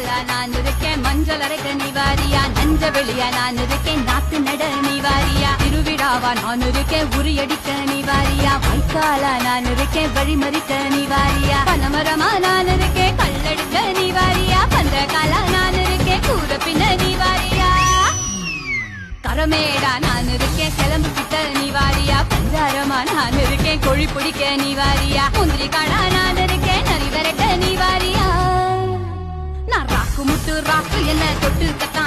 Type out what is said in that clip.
வாய்க்காலா நான் இருக்கேன் மஞ்சள் அரைக்க நீ வாரியா, நஞ்ச வெளியா நான் இருக்கேன் நாத்து நட நீ வாரியா, திருவிழாவா நான் இருக்கேன் உரியடிக்க நீ வாரியா, வாய்க்காலா நான் இருக்கேன் வழிமறிக்க நீ வாரியா, பனமரமா நான் இருக்கேன் கல்லெடுக்க நீ வாரியா, பந்தகாலா நான் இருக்கேன் கூற பின்ன நீ வாரியா, கரமேடா நான் இருக்கேன் கிளம்பு கிட்ட நீ வாரியா, பஞ்சாரமா நான் இருக்கேன் கொழி பிடிக்க நீ வாரியா, முந்திரி காடா நான் இருக்கேன் நரி விரட்ட நீ வாரியா, நான் ராக்கு முட்டு ராக்கு என்ன தொட்டு கத்த